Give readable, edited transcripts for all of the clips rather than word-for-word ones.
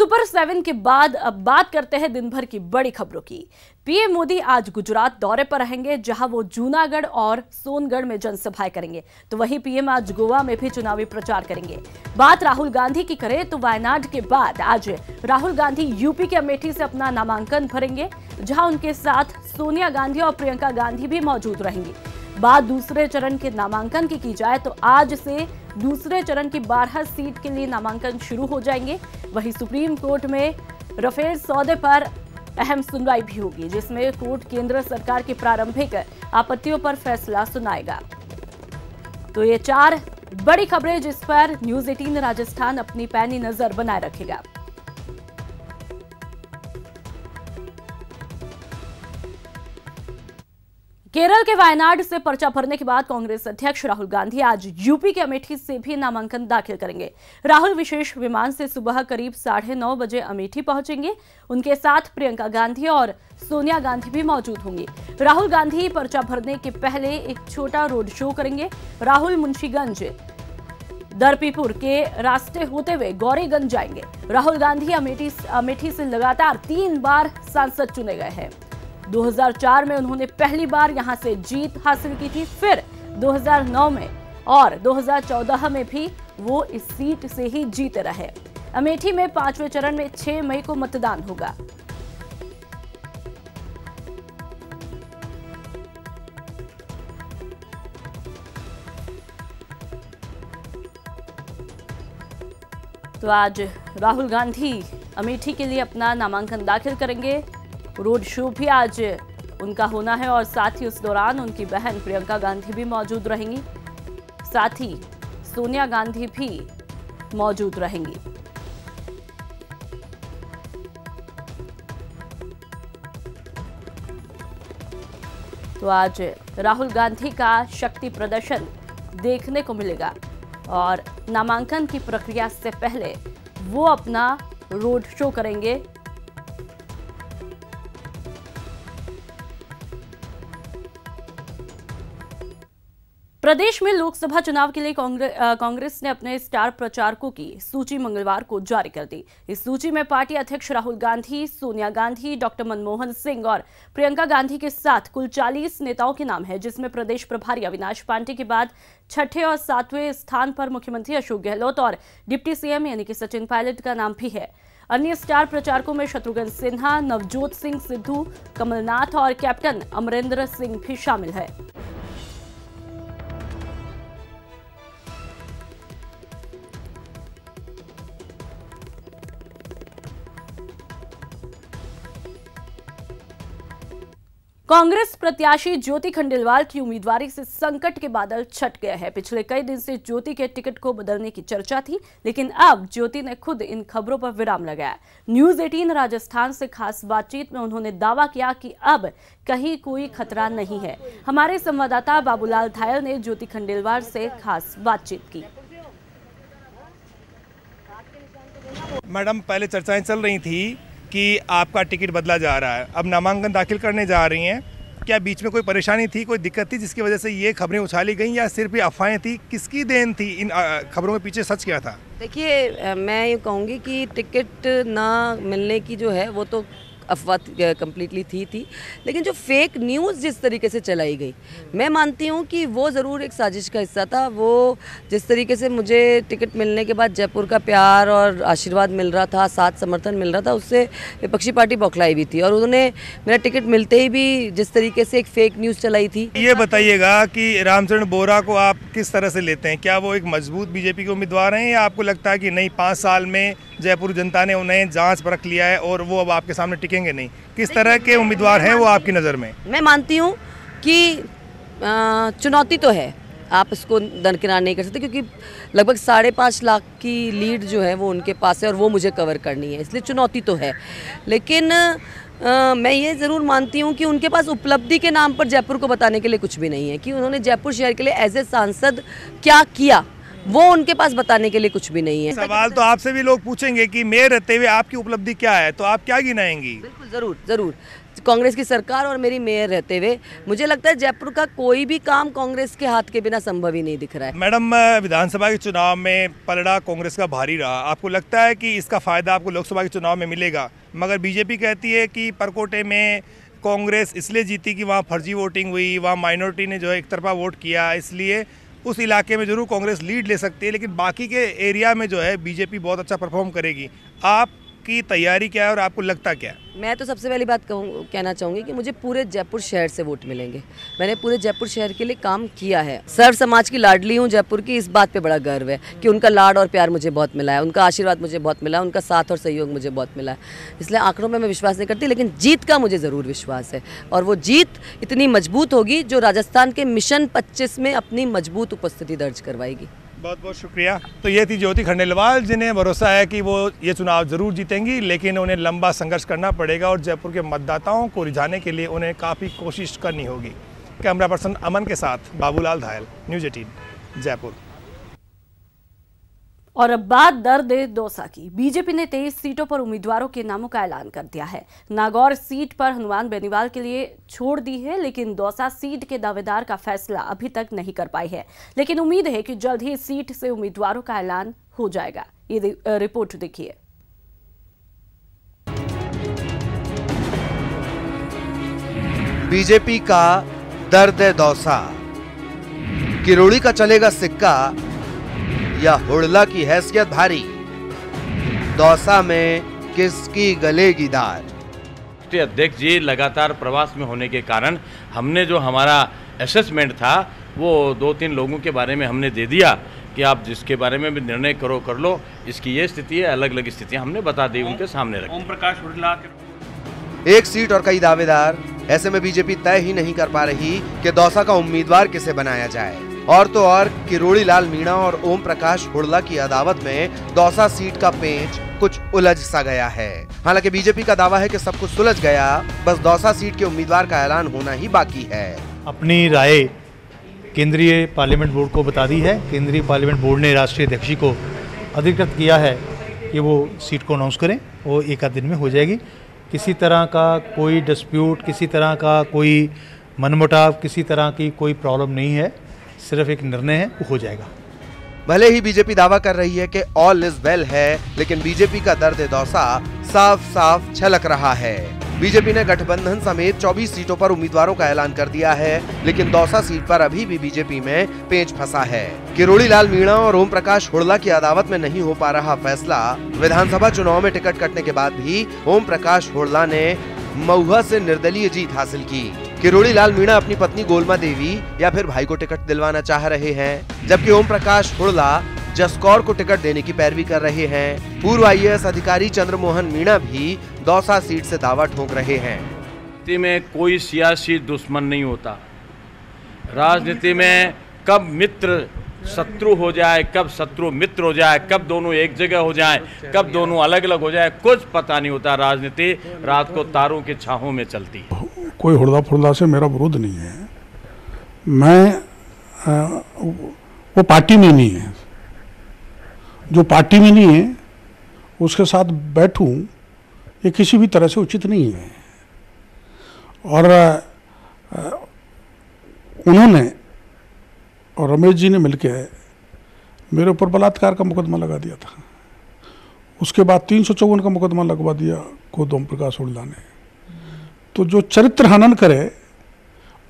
Super 7 के बाद अब बात करते हैं दिन भर की बड़ी खबरों की। पीएम मोदी आज गुजरात दौरे पर रहेंगे, जहां वो जूनागढ़ और सोनगढ़ में जनसभाएं करेंगे। तो वहीं पीएम आज गोवा में भी चुनावी प्रचार करेंगे। बात राहुल गांधी की करें तो वायनाड के बाद आज राहुल गांधी यूपी के अमेठी से अपना नामांकन भरेंगे, जहां उनके साथ सोनिया गांधी और प्रियंका गांधी भी मौजूद रहेंगी। बात दूसरे चरण के नामांकन की जाए तो आज से दूसरे चरण की 12 सीट के लिए नामांकन शुरू हो जाएंगे। वहीं सुप्रीम कोर्ट में राफेल सौदे पर अहम सुनवाई भी होगी, जिसमें कोर्ट केंद्र सरकार की प्रारंभिक आपत्तियों पर फैसला सुनाएगा। तो ये 4 बड़ी खबरें जिस पर न्यूज़ 18 राजस्थान अपनी पैनी नजर बनाए रखेगा। केरल के वायनाड से पर्चा भरने के बाद कांग्रेस अध्यक्ष राहुल गांधी आज यूपी के अमेठी से भी नामांकन दाखिल करेंगे। राहुल विशेष विमान से सुबह करीब 9:30 बजे अमेठी पहुंचेंगे। उनके साथ प्रियंका गांधी और सोनिया गांधी भी मौजूद होंगी। राहुल गांधी पर्चा भरने के पहले एक छोटा रोड शो करेंगे। राहुल मुंशीगंज दरपीपुर के रास्ते होते हुए गौरीगंज जाएंगे। राहुल गांधी अमेठी से लगातार 3 बार सांसद चुने गए हैं। 2004 में उन्होंने पहली बार यहां से जीत हासिल की थी, फिर 2009 में और 2014 में भी वो इस सीट से ही जीते रहे। अमेठी में 5वें चरण में 6 मई को मतदान होगा। तो आज राहुल गांधी अमेठी के लिए अपना नामांकन दाखिल करेंगे। रोड शो भी आज उनका होना है और साथ ही उस दौरान उनकी बहन प्रियंका गांधी भी मौजूद रहेंगी, साथ ही सोनिया गांधी भी मौजूद रहेंगी। तो आज राहुल गांधी का शक्ति प्रदर्शन देखने को मिलेगा और नामांकन की प्रक्रिया से पहले वो अपना रोड शो करेंगे। प्रदेश में लोकसभा चुनाव के लिए कांग्रेस ने अपने स्टार प्रचारकों की सूची मंगलवार को जारी कर दी। इस सूची में पार्टी अध्यक्ष राहुल गांधी, सोनिया गांधी, डॉक्टर मनमोहन सिंह और प्रियंका गांधी के साथ कुल 40 नेताओं के नाम है, जिसमें प्रदेश प्रभारी अविनाश पांडे के बाद 6ठे और 7वें स्थान पर मुख्यमंत्री अशोक गहलोत और डिप्टी सीएम यानी कि सचिन पायलट का नाम भी है। अन्य स्टार प्रचारकों में शत्रुघ्न सिन्हा, नवजोत सिंह सिद्धू, कमलनाथ और कैप्टन अमरिंदर सिंह भी शामिल है। कांग्रेस प्रत्याशी ज्योति खंडेलवाल की उम्मीदवारी से संकट के बादल छट गए हैं। पिछले कई दिन से ज्योति के टिकट को बदलने की चर्चा थी, लेकिन अब ज्योति ने खुद इन खबरों पर विराम लगाया। न्यूज़ 18 राजस्थान से खास बातचीत में उन्होंने दावा किया कि अब कहीं कोई खतरा नहीं है। हमारे संवाददाता बाबूलाल धायल ने ज्योति खंडेलवाल से खास बातचीत की। मैडम, पहले चर्चाएं चल रही थी कि आपका टिकट बदला जा रहा है, अब नामांकन दाखिल करने जा रही हैं, क्या बीच में कोई परेशानी थी, कोई दिक्कत थी जिसकी वजह से ये खबरें उछाली गई, या सिर्फ ये अफवाहें थी? किसकी देन थी? इन खबरों के पीछे सच क्या था? देखिए, मैं ये कहूँगी कि टिकट ना मिलने की जो है वो तो अफवाह कम्प्लीटली थी, लेकिन जो फेक न्यूज़ जिस तरीके से चलाई गई, मैं मानती हूँ कि वो ज़रूर एक साजिश का हिस्सा था। वो जिस तरीके से मुझे टिकट मिलने के बाद जयपुर का प्यार और आशीर्वाद मिल रहा था, साथ समर्थन मिल रहा था, उससे विपक्षी पार्टी बौखलाई भी थी और उन्होंने मेरा टिकट मिलते ही भी जिस तरीके से एक फेक न्यूज़ चलाई थी। ये बताइएगा कि रामचरण बोहरा को आप किस तरह से लेते हैं? क्या वो एक मजबूत बीजेपी के उम्मीदवार हैं, या आपको लगता है कि नहीं, 5 साल में जयपुर जनता ने उन्हें जांच परख लिया है और वो अब आपके सामने टिकेंगे नहीं? किस तरह के उम्मीदवार हैं वो आपकी नज़र में? मैं मानती हूँ कि चुनौती तो है, आप इसको दरकिनार नहीं कर सकते, क्योंकि लगभग 5.5 लाख की लीड जो है वो उनके पास है और वो मुझे कवर करनी है, इसलिए चुनौती तो है। लेकिन मैं ये ज़रूर मानती हूँ कि उनके पास उपलब्धि के नाम पर जयपुर को बताने के लिए कुछ भी नहीं है, कि उन्होंने जयपुर शहर के लिए एज ए सांसद क्या किया वो उनके पास बताने के लिए कुछ भी नहीं है। सवाल तो आपसे भी लोग पूछेंगे कि मेयर रहते हुए आपकी उपलब्धि क्या है, तो आप क्या गिनाएंगी? बिल्कुल, ज़रूर ज़रूर। कांग्रेस की सरकार और मेरी मेयर रहते हुए मुझे लगता है जयपुर का कोई भी काम कांग्रेस के हाथ के बिना संभव ही नहीं दिख रहा है। मैडम, विधानसभा के चुनाव में पलड़ा कांग्रेस का भारी रहा, आपको लगता है कि इसका फायदा आपको लोकसभा के चुनाव में मिलेगा? मगर बीजेपी कहती है कि परकोटे में कांग्रेस इसलिए जीती कि वहाँ फर्जी वोटिंग हुई, वहाँ माइनॉरिटी ने जो है एक तरफा वोट किया, इसलिए उस इलाके में जरूर कांग्रेस लीड ले सकती है, लेकिन बाकी के एरिया में जो है बीजेपी बहुत अच्छा परफॉर्म करेगी। आपकी तैयारी क्या है और आपको लगता क्या है? मैं तो सबसे पहली बात कहना चाहूँगी कि मुझे पूरे जयपुर शहर से वोट मिलेंगे। मैंने पूरे जयपुर शहर के लिए काम किया है। सर्व समाज की लाडली हूँ जयपुर की, इस बात पे बड़ा गर्व है कि उनका लाड और प्यार मुझे बहुत मिला है, उनका आशीर्वाद मुझे बहुत मिला है, उनका साथ और सहयोग मुझे बहुत मिला है। इसलिए आंकड़ों में मैं विश्वास नहीं करती, लेकिन जीत का मुझे ज़रूर विश्वास है और वो जीत इतनी मजबूत होगी जो राजस्थान के मिशन 25 में अपनी मजबूत उपस्थिति दर्ज करवाएगी। बहुत बहुत शुक्रिया। तो ये थी ज्योति खंडेलवाल, जिन्हें भरोसा है कि वो ये चुनाव जरूर जीतेंगी, लेकिन उन्हें लंबा संघर्ष करना पड़ेगा और जयपुर के मतदाताओं को रिझाने के लिए उन्हें काफ़ी कोशिश करनी होगी। कैमरा पर्सन अमन के साथ बाबूलाल धायल, न्यूज़ 18 जयपुर। और अब बात दर्द दौसा की। बीजेपी ने 23 सीटों पर उम्मीदवारों के नामों का ऐलान कर दिया है। नागौर सीट पर हनुमान बेनीवाल के लिए छोड़ दी है, लेकिन दौसा सीट के दावेदार का फैसला अभी तक नहीं कर पाई है, लेकिन उम्मीद है कि जल्द ही इस सीट से उम्मीदवारों का ऐलान हो जाएगा। ये रिपोर्ट देखिए। बीजेपी का दर्द दौसा, किरोड़ी का चलेगा सिक्का या हुड़ला की हैसियत भारी, दौसा में किसकी गलेगी दार। राष्ट्रीय अध्यक्ष जी लगातार प्रवास में होने के कारण हमने जो हमारा असेसमेंट था वो 2-3 लोगों के बारे में हमने दे दिया कि आप जिसके बारे में भी निर्णय करो कर लो, इसकी ये स्थिति है, अलग अलग स्थितियां हमने बता दी, उनके सामने रखी। ओम प्रकाश हुड़ला एक सीट और कई दावेदार, ऐसे में बीजेपी तय ही नहीं कर पा रही कि दौसा का उम्मीदवार किसे बनाया जाए। और तो और किरोड़ी लाल मीणा और ओम प्रकाश हुड़ला की अदावत में दौसा सीट का पेंच कुछ उलझ सा गया है। हालांकि बीजेपी का दावा है कि सब कुछ सुलझ गया, बस दौसा सीट के उम्मीदवार का ऐलान होना ही बाकी है। अपनी राय केंद्रीय पार्लियामेंट बोर्ड को बता दी है। केंद्रीय पार्लियामेंट बोर्ड ने राष्ट्रीय अध्यक्ष को अधिकृत किया है कि वो सीट को अनाउंस करें, वो एक आध दिन में हो जाएगी। किसी तरह का कोई डिस्प्यूट, किसी तरह का कोई मनमुटाव, किसी तरह की कोई प्रॉब्लम नहीं है, सिर्फ एक निर्णय है, वो हो जाएगा। भले ही बीजेपी दावा कर रही है कि ऑल इज वेल है, लेकिन बीजेपी का दर्द दौसा साफ साफ छलक रहा है। बीजेपी ने गठबंधन समेत 24 सीटों पर उम्मीदवारों का ऐलान कर दिया है, लेकिन दौसा सीट पर अभी भी बीजेपी में पेंच फंसा है। किरोड़ी लाल मीणा और ओम प्रकाश हुड़ला की अदावत में नहीं हो पा रहा फैसला। विधानसभा चुनाव में टिकट कटने के बाद भी ओम प्रकाश हुड़ला ने महुआ से निर्दलीय जीत हासिल की। किरोड़ी लाल मीणा अपनी पत्नी गोलमा देवी या फिर भाई को टिकट दिलवाना चाह रहे हैं, जबकि ओम प्रकाश हुड़ला जसकौर को टिकट देने की पैरवी कर रहे हैं। पूर्व IAS अधिकारी चंद्रमोहन मीणा भी दौसा सीट से दावा ठोक रहे हैं। राजनीति में कोई सियासी दुश्मन नहीं होता। राजनीति में कब मित्र शत्रु हो जाए, कब शत्रु मित्र हो जाए, कब दोनों एक जगह हो जाए, कब दोनों अलग अलग हो जाए, कुछ पता नहीं होता। राजनीति रात को तारों की छाहों में चलती है। कोई हुड़दा फुड़दा से मेरा विरोध नहीं है। मैं वो पार्टी में नहीं है, जो पार्टी में नहीं है उसके साथ बैठूं ये किसी भी तरह से उचित नहीं है। और उन्होंने और रमेश जी ने मिलकर मेरे ऊपर बलात्कार का मुकदमा लगा दिया था। उसके बाद 354 का मुकदमा लगवा दिया खुद ओम प्रकाश हुड़ला ने। तो जो चरित्र हनन करे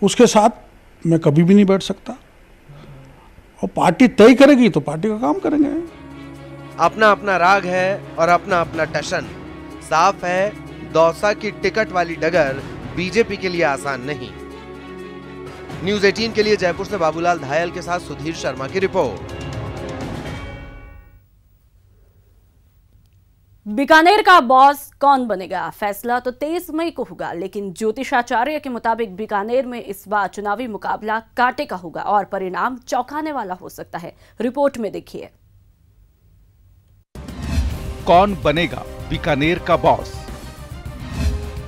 उसके साथ मैं कभी भी नहीं बैठ सकता, और पार्टी तय करेगी तो पार्टी का काम करेंगे। अपना अपना राग है और अपना अपना टशन। साफ है दौसा की टिकट वाली डगर बीजेपी के लिए आसान नहीं। न्यूज़ 18 के लिए जयपुर से बाबूलाल धायल के साथ सुधीर शर्मा की रिपोर्ट। बीकानेर का बॉस कौन बनेगा, फैसला तो 23 मई को होगा, लेकिन ज्योतिषाचार्य के मुताबिक बीकानेर में इस बार चुनावी मुकाबला कांटे का होगा और परिणाम चौंकाने वाला हो सकता है। रिपोर्ट में देखिए। कौन बनेगा बीकानेर का बॉस,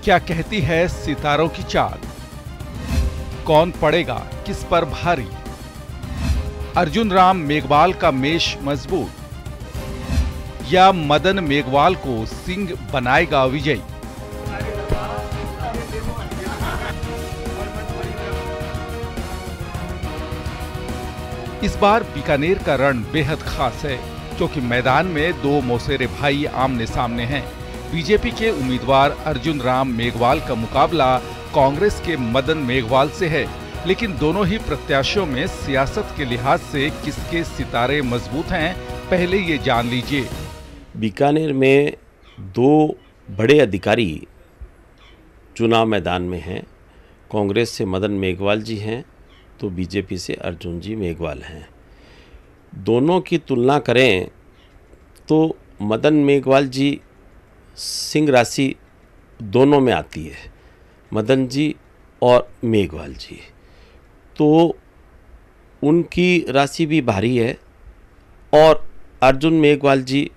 क्या कहती है सितारों की चाल, कौन पड़ेगा किस पर भारी, अर्जुन राम मेघवाल का मेष मजबूत या मदन मेघवाल को सिंह बनाएगा विजयी। इस बार बीकानेर का रण बेहद खास है, क्योंकि मैदान में दो मौसेरे भाई आमने सामने हैं। बीजेपी के उम्मीदवार अर्जुन राम मेघवाल का मुकाबला कांग्रेस के मदन मेघवाल से है, लेकिन दोनों ही प्रत्याशियों में सियासत के लिहाज से किसके सितारे मजबूत हैं, पहले ये जान लीजिए। बीकानेर में दो बड़े अधिकारी चुनाव मैदान में हैं। कांग्रेस से मदन मेघवाल जी हैं तो बीजेपी से अर्जुन जी मेघवाल हैं। दोनों की तुलना करें तो मदन मेघवाल जी सिंह राशि दोनों में आती है, मदन जी और मेघवाल जी, तो उनकी राशि भी भारी है। और अर्जुन मेघवाल जी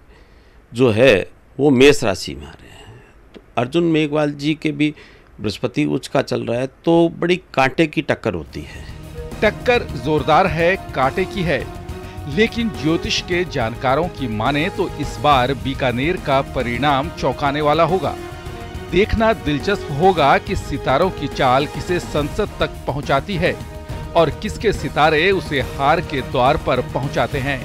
जो है वो मेष राशि में आ रहे हैं, तो अर्जुन मेघवाल जी के भी बृहस्पति उच्च का चल रहा है, तो बड़ी कांटे की टक्कर होती है। टक्कर जोरदार है, कांटे की है, लेकिन ज्योतिष के जानकारों की माने तो इस बार बीकानेर का परिणाम चौंकाने वाला होगा। देखना दिलचस्प होगा कि सितारों की चाल किसे संसद तक पहुंचाती है और किसके सितारे उसे हार के द्वार पर पहुंचाते हैं।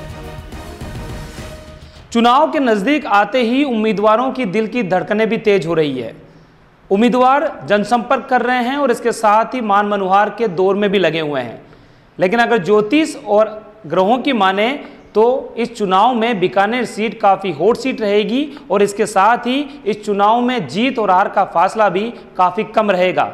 चुनाव के नजदीक आते ही उम्मीदवारों की दिल की धड़कनें भी तेज हो रही है। उम्मीदवार जनसंपर्क कर रहे हैं और इसके साथ ही मान मनुहार के दौर में भी लगे हुए हैं। लेकिन अगर ज्योतिष और ग्रहों की माने तो इस चुनाव में बीकानेर सीट काफ़ी हॉट सीट रहेगी और इसके साथ ही इस चुनाव में जीत और हार का फासला भी काफ़ी कम रहेगा।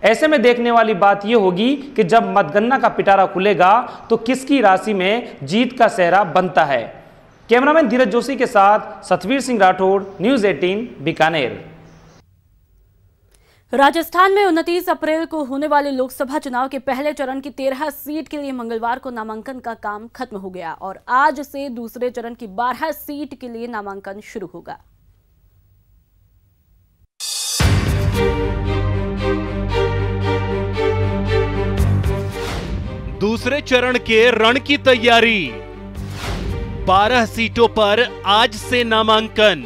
ऐसे में देखने वाली बात यह होगी कि जब मतगणना का पिटारा खुलेगा तो किसकी राशि में जीत का सेहरा बनता है। कैमरामैन धीरज जोशी के साथ सतवीर सिंह राठौड़, न्यूज़ 18 बीकानेर। राजस्थान में 29 अप्रैल को होने वाले लोकसभा चुनाव के पहले चरण की 13 सीट के लिए मंगलवार को नामांकन का काम खत्म हो गया और आज से दूसरे चरण की 12 सीट के लिए नामांकन शुरू होगा। दूसरे चरण के रण की तैयारी, 12 सीटों पर आज से नामांकन,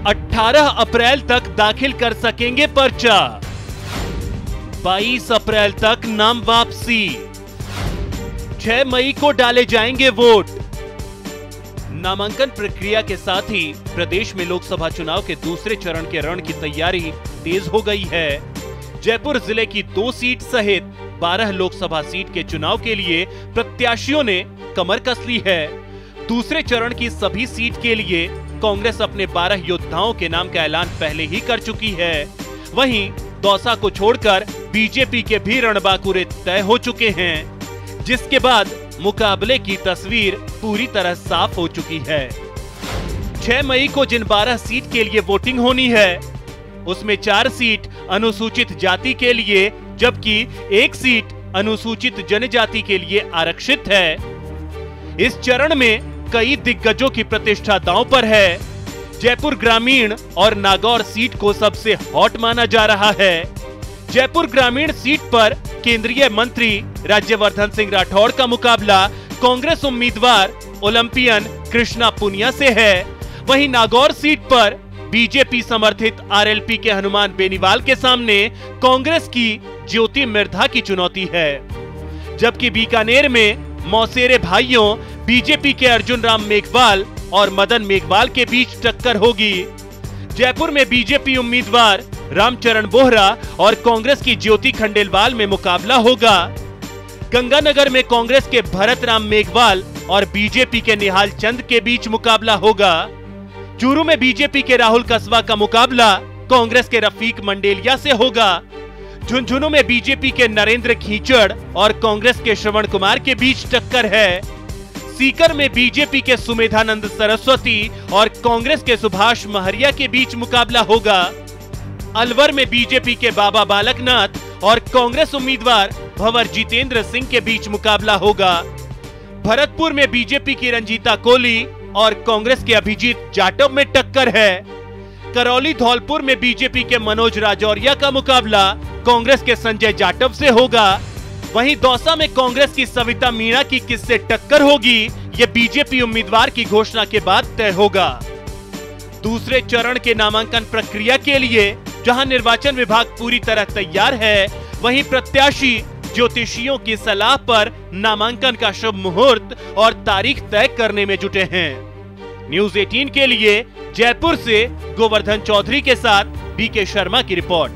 18 अप्रैल तक दाखिल कर सकेंगे पर्चा, 22 अप्रैल तक नाम वापसी, 6 मई को डाले जाएंगे वोट। नामांकन प्रक्रिया के साथ ही प्रदेश में लोकसभा चुनाव के दूसरे चरण के रण की तैयारी तेज हो गई है। जयपुर जिले की 2 सीट सहित 12 लोकसभा सीट के चुनाव के लिए प्रत्याशियों ने कमर कस ली है। दूसरे चरण की सभी सीट के लिए कांग्रेस अपने 12 योद्धाओं के नाम का ऐलान पहले ही कर चुकी है। वहीं दौसा को छोड़कर बीजेपी के भी रणबांकुरे तय हो चुके हैं, जिसके बाद मुकाबले की तस्वीर पूरी तरह साफ हो चुकी है। 6 मई को जिन 12 सीट के लिए वोटिंग होनी है उसमें 4 सीट अनुसूचित जाति के लिए जबकि 1 सीट अनुसूचित जनजाति के लिए आरक्षित है। इस चरण में कई दिग्गजों की प्रतिष्ठा दांव पर है। जयपुर ग्रामीण और नागौर सीट को सबसे हॉट माना जा रहा है। जयपुर ग्रामीण सीट पर केंद्रीय मंत्री राज्यवर्धन सिंह राठौड़ का मुकाबला कांग्रेस उम्मीदवार ओलंपियन कृष्णा पुनिया से है। वहीं नागौर सीट पर बीजेपी समर्थित आरएलपी के हनुमान बेनीवाल के सामने कांग्रेस की ज्योति मिर्धा की चुनौती है। जबकि बीकानेर में मौसेरे भाइयों बीजेपी के अर्जुन राम मेघवाल और मदन मेघवाल के बीच टक्कर होगी। जयपुर में बीजेपी उम्मीदवार रामचरण बोहरा और कांग्रेस की ज्योति खंडेलवाल में मुकाबला होगा। गंगानगर में कांग्रेस के भरत राम मेघवाल और बीजेपी के निहाल चंद के बीच मुकाबला होगा। चूरू में बीजेपी के राहुल कसवा का मुकाबला कांग्रेस के रफीक मंडेलिया से होगा। झुंझुनू में बीजेपी के नरेंद्र खींचड़ और कांग्रेस के श्रवण कुमार के बीच टक्कर है। सीकर में बीजेपी के सुमेधानंद सरस्वती और कांग्रेस के सुभाष महरिया के बीच मुकाबला होगा। अलवर में बीजेपी के बाबा बालकनाथ और कांग्रेस उम्मीदवार भंवर जितेंद्र सिंह के बीच मुकाबला होगा। भरतपुर में बीजेपी की रंजीता कोहली और कांग्रेस के अभिजीत जाटव में टक्कर है। करौली धौलपुर में बीजेपी के मनोज राजौरिया का मुकाबला कांग्रेस के संजय जाटव से होगा। वहीं दौसा में कांग्रेस की सविता मीणा की किससे टक्कर होगी, ये बीजेपी उम्मीदवार की घोषणा के बाद तय होगा। दूसरे चरण के नामांकन प्रक्रिया के लिए जहां निर्वाचन विभाग पूरी तरह तैयार है, वहीं प्रत्याशी ज्योतिषियों की सलाह पर नामांकन का शुभ मुहूर्त और तारीख तय करने में जुटे हैं। न्यूज़ 18 के लिए जयपुर से गोवर्धन चौधरी के साथ बीके शर्मा की रिपोर्ट।